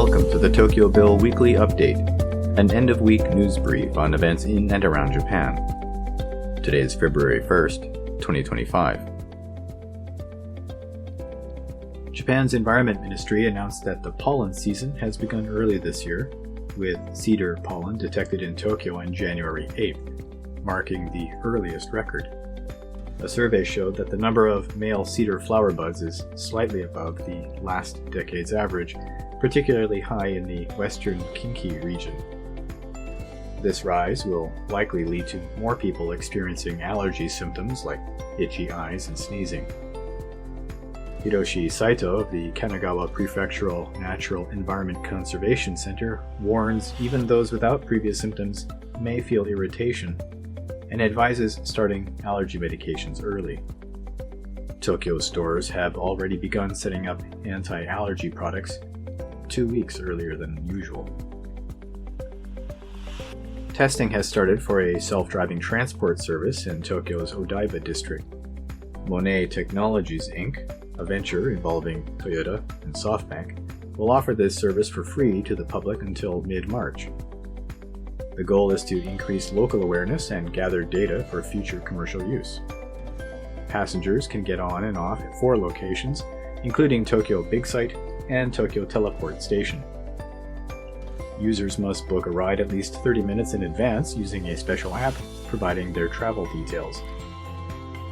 Welcome to the TokyoBill Weekly Update, an end-of-week news brief on events in and around Japan. Today is February 1st, 2025. Japan's Environment Ministry announced that the pollen season has begun early this year, with cedar pollen detected in Tokyo on January 8th, marking the earliest record. A survey showed that the number of male cedar flower buds is slightly above the last decade's average, particularly high in the western Kinki region. This rise will likely lead to more people experiencing allergy symptoms like itchy eyes and sneezing. Hiroshi Saito of the Kanagawa Prefectural Natural Environment Conservation Center warns even those without previous symptoms may feel irritation and advises starting allergy medications early. Tokyo stores have already begun setting up anti-allergy products 2 weeks earlier than usual. Testing has started for a self-driving transport service in Tokyo's Odaiba district. Monet Technologies Inc., a venture involving Toyota and SoftBank, will offer this service for free to the public until mid-March. The goal is to increase local awareness and gather data for future commercial use. Passengers can get on and off at 4 locations, including Tokyo Big Site and Tokyo Teleport Station. Users must book a ride at least 30 minutes in advance using a special app providing their travel details.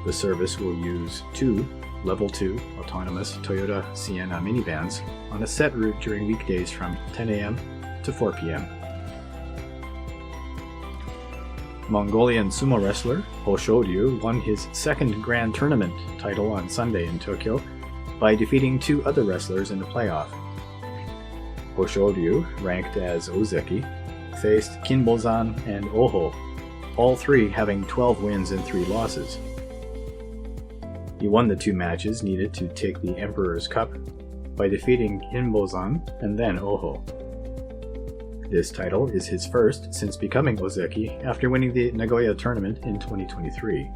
The service will use 2 Level 2 autonomous Toyota Sienna minivans on a set route during weekdays from 10 a.m. to 4 p.m. Mongolian sumo wrestler Ho Shoryu won his second Grand Tournament title on Sunday in Tokyo by defeating 2 other wrestlers in the playoff. Ho Shoryu, ranked as Ozeki, faced Kinbozan and Oho, all 3 having 12 wins and 3 losses. He won the 2 matches needed to take the Emperor's Cup by defeating Kinbozan and then Oho. This title is his first since becoming Ozeki after winning the Nagoya tournament in 2023.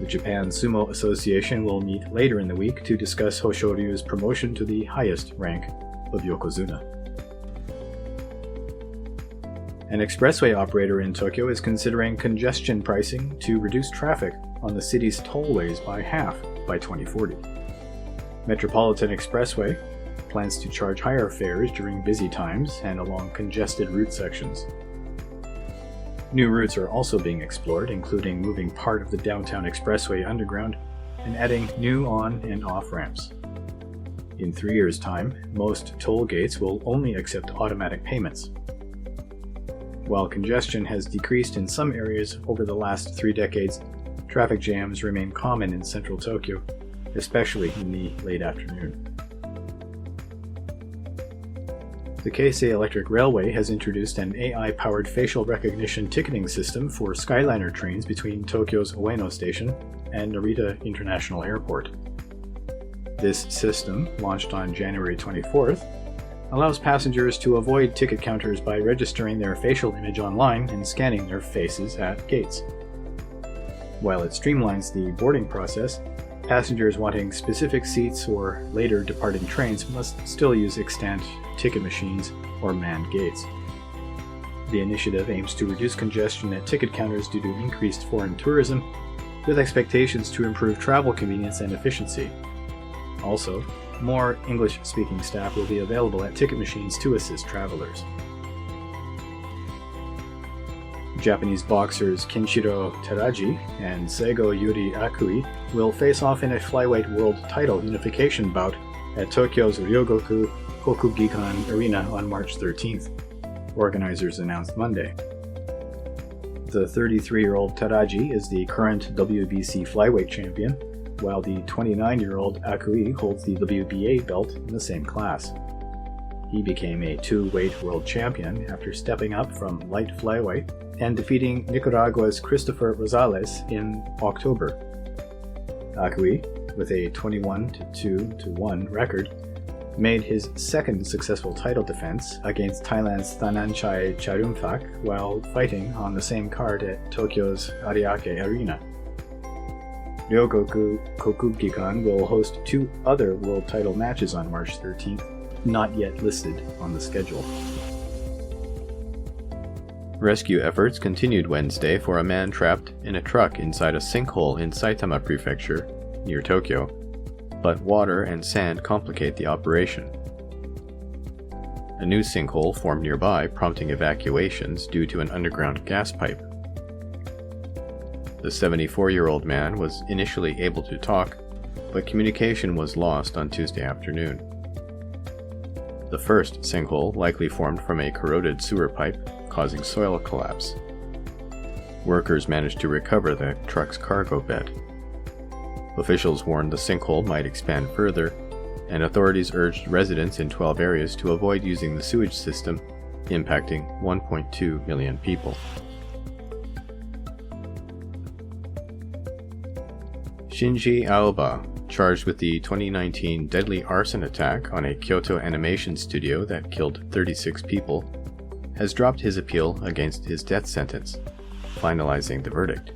The Japan Sumo Association will meet later in the week to discuss Ho Shoryu's promotion to the highest rank of Yokozuna. An expressway operator in Tokyo is considering congestion pricing to reduce traffic on the city's tollways by half by 2040. Metropolitan Expressway plans to charge higher fares during busy times and along congested route sections. New routes are also being explored, including moving part of the downtown expressway underground and adding new on- and off-ramps. In 3 years' time, most toll gates will only accept automatic payments. While congestion has decreased in some areas over the last 3 decades, traffic jams remain common in central Tokyo, especially in the late afternoon. The Keisei Electric Railway has introduced an AI-powered facial recognition ticketing system for Skyliner trains between Tokyo's Ueno Station and Narita International Airport. This system, launched on January 24th, allows passengers to avoid ticket counters by registering their facial image online and scanning their faces at gates. While it streamlines the boarding process, passengers wanting specific seats or later departing trains must still use extant ticket machines or manned gates. The initiative aims to reduce congestion at ticket counters due to increased foreign tourism, with expectations to improve travel convenience and efficiency. Also, more English-speaking staff will be available at ticket machines to assist travelers. Japanese boxers Kenshiro Teraji and Seigo Yuri Akui will face off in a flyweight world title unification bout at Tokyo's Ryogoku Kokugikan Arena on March 13th, organizers announced Monday. The 33-year-old Teraji is the current WBC flyweight champion, while the 29-year-old Akui holds the WBA belt in the same class. He became a 2-weight world champion after stepping up from light flyweight and defeating Nicaragua's Christopher Rosales in October. Akui, with a 21-2-1 record, made his second successful title defense against Thailand's Thananchai Charumphak while fighting on the same card at Tokyo's Ariake Arena. Ryogoku Kokugikan will host 2 other world title matches on March 13th, not yet listed on the schedule. Rescue efforts continued Wednesday for a man trapped in a truck inside a sinkhole in Saitama Prefecture, near Tokyo, but water and sand complicate the operation. A new sinkhole formed nearby, prompting evacuations due to an underground gas pipe. The 74-year-old man was initially able to talk, but communication was lost on Tuesday afternoon. The first sinkhole likely formed from a corroded sewer pipe, causing soil collapse. Workers managed to recover the truck's cargo bed. Officials warned the sinkhole might expand further, and authorities urged residents in 12 areas to avoid using the sewage system, impacting 1.2 million people. Shinji Aoba, charged with the 2019 deadly arson attack on a Kyoto animation studio that killed 36 people, has dropped his appeal against his death sentence, finalizing the verdict.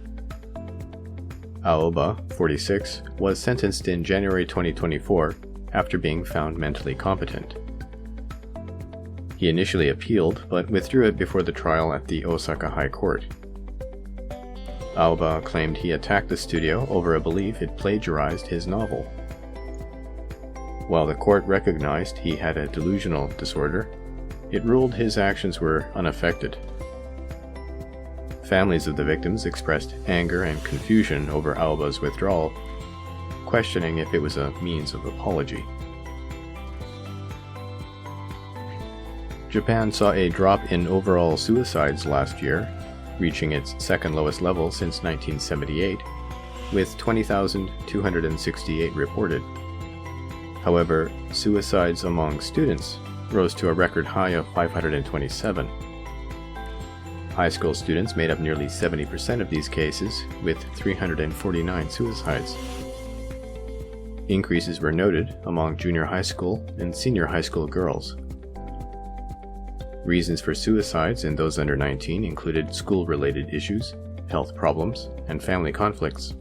Aoba, 46, was sentenced in January 2024 after being found mentally competent. He initially appealed, but withdrew it before the trial at the Osaka High Court. Aoba claimed he attacked the studio over a belief it plagiarized his novel. While the court recognized he had a delusional disorder, it ruled his actions were unaffected. Families of the victims expressed anger and confusion over Aoba's withdrawal, questioning if it was a means of apology. Japan saw a drop in overall suicides last year, reaching its second lowest level since 1978, with 20,268 reported. However, suicides among students rose to a record high of 527. High school students made up nearly 70% of these cases, with 349 suicides. Increases were noted among junior high school and senior high school girls. Reasons for suicides in those under 19 included school-related issues, health problems, and family conflicts.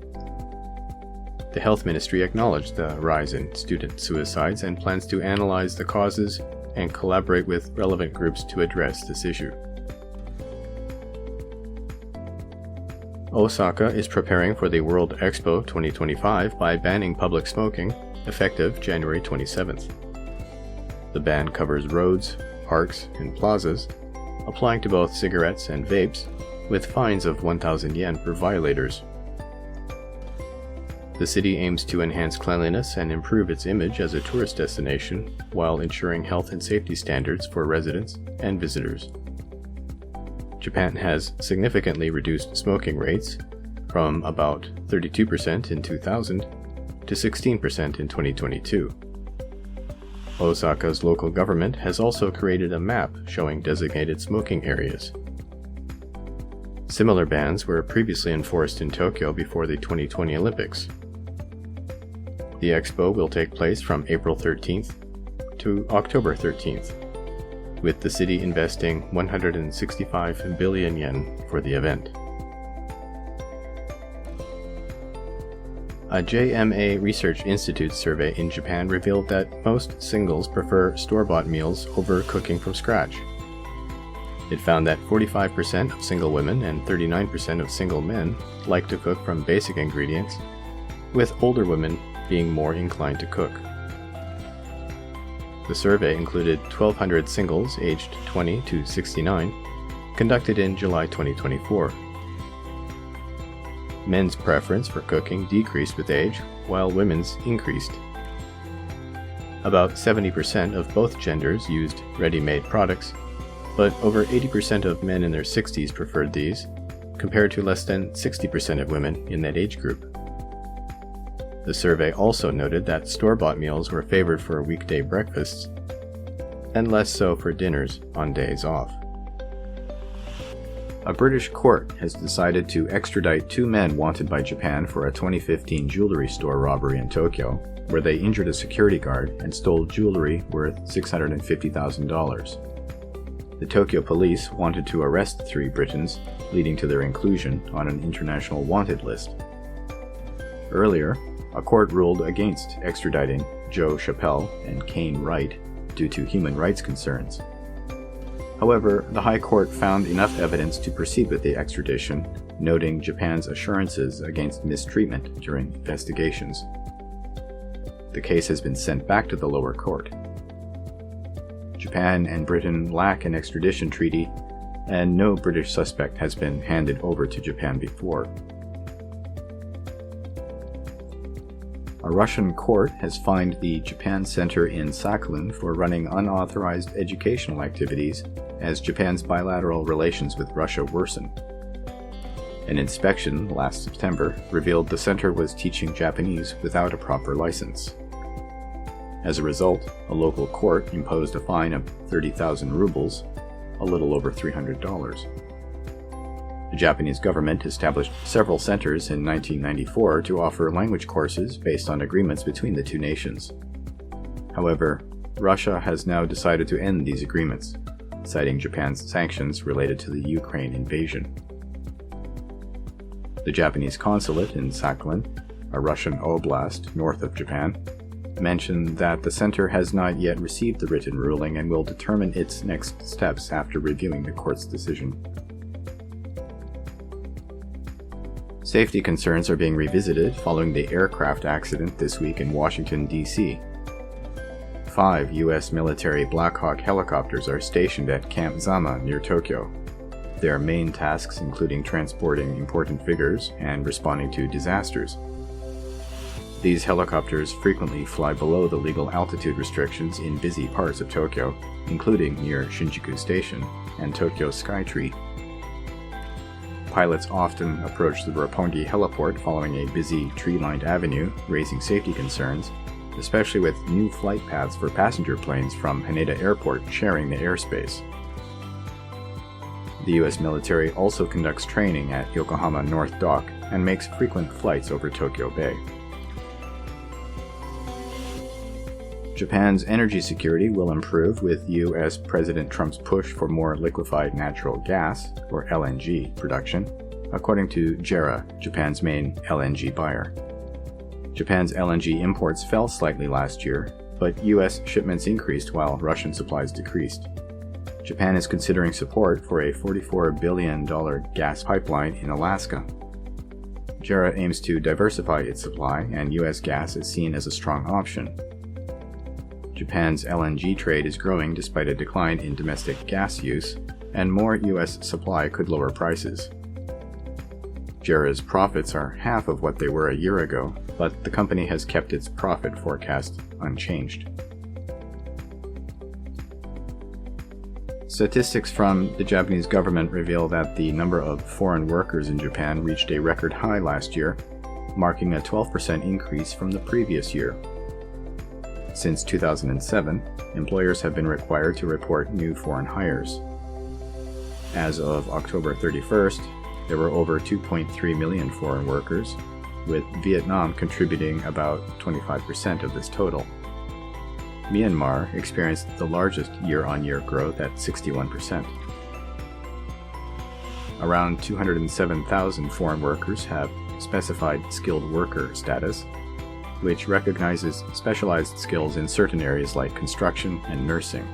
The Health Ministry acknowledged the rise in student suicides and plans to analyze the causes and collaborate with relevant groups to address this issue. Osaka is preparing for the World Expo 2025 by banning public smoking, effective January 27th. The ban covers roads, parks, and plazas, applying to both cigarettes and vapes, with fines of 1,000 yen per violators. The city aims to enhance cleanliness and improve its image as a tourist destination while ensuring health and safety standards for residents and visitors. Japan has significantly reduced smoking rates from about 32% in 2000 to 16% in 2022. Osaka's local government has also created a map showing designated smoking areas. Similar bans were previously enforced in Tokyo before the 2020 Olympics. The expo will take place from April 13th to October 13th, with the city investing 165 billion yen for the event. A JMA Research Institute survey in Japan revealed that most singles prefer store-bought meals over cooking from scratch. It found that 45% of single women and 39% of single men like to cook from basic ingredients, with older women being more inclined to cook. The survey included 1,200 singles aged 20 to 69, conducted in July 2024. Men's preference for cooking decreased with age, while women's increased. About 70% of both genders used ready-made products, but over 80% of men in their 60s preferred these, compared to less than 60% of women in that age group. The survey also noted that store-bought meals were favored for weekday breakfasts, and less so for dinners on days off. A British court has decided to extradite two men wanted by Japan for a 2015 jewelry store robbery in Tokyo, where they injured a security guard and stole jewelry worth $650,000. The Tokyo police wanted to arrest the three Britons, leading to their inclusion on an international wanted list. Earlier, a court ruled against extraditing Joe Chappelle and Kane Wright, due to human rights concerns. However, the High Court found enough evidence to proceed with the extradition, noting Japan's assurances against mistreatment during investigations. The case has been sent back to the lower court. Japan and Britain lack an extradition treaty, and no British suspect has been handed over to Japan before. A Russian court has fined the Japan Center in Sakhalin for running unauthorized educational activities as Japan's bilateral relations with Russia worsen. An inspection last September revealed the center was teaching Japanese without a proper license. As a result, a local court imposed a fine of 30,000 rubles, a little over $300. The Japanese government established several centers in 1994 to offer language courses based on agreements between the two nations. However, Russia has now decided to end these agreements, citing Japan's sanctions related to the Ukraine invasion. The Japanese consulate in Sakhalin, a Russian oblast north of Japan, mentioned that the center has not yet received the written ruling and will determine its next steps after reviewing the court's decision. Safety concerns are being revisited following the aircraft accident this week in Washington, D.C. 5 U.S. military Black Hawk helicopters are stationed at Camp Zama near Tokyo. Their main tasks including transporting important figures and responding to disasters. These helicopters frequently fly below the legal altitude restrictions in busy parts of Tokyo, including near Shinjuku Station and Tokyo Skytree. Pilots often approach the Roppongi heliport following a busy tree-lined avenue, raising safety concerns, especially with new flight paths for passenger planes from Haneda Airport sharing the airspace. The U.S. military also conducts training at Yokohama North Dock and makes frequent flights over Tokyo Bay. Japan's energy security will improve with U.S. President Trump's push for more liquefied natural gas, or LNG, production, according to JERA, Japan's main LNG buyer. Japan's LNG imports fell slightly last year, but U.S. shipments increased while Russian supplies decreased. Japan is considering support for a $44 billion gas pipeline in Alaska. JERA aims to diversify its supply, and U.S. gas is seen as a strong option. Japan's LNG trade is growing despite a decline in domestic gas use, and more U.S. supply could lower prices. JERA's profits are half of what they were a year ago, but the company has kept its profit forecast unchanged. Statistics from the Japanese government reveal that the number of foreign workers in Japan reached a record high last year, marking a 12% increase from the previous year. Since 2007, employers have been required to report new foreign hires. As of October 31st, there were over 2.3 million foreign workers, with Vietnam contributing about 25% of this total. Myanmar experienced the largest year-on-year growth at 61%. Around 207,000 foreign workers have specified skilled worker status, which recognizes specialized skills in certain areas like construction and nursing.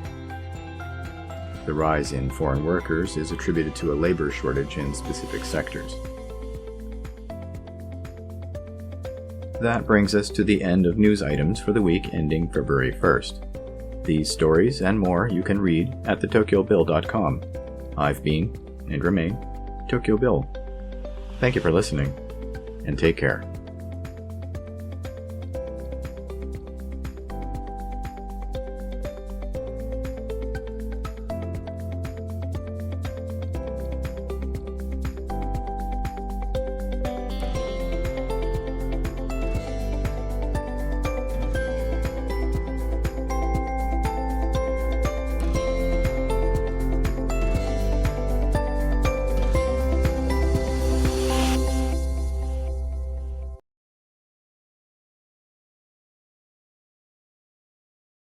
The rise in foreign workers is attributed to a labor shortage in specific sectors. That brings us to the end of news items for the week ending February 1st. These stories and more you can read at theTokyoBill.com. I've been, and remain, Tokyo Bill. Thank you for listening, and take care.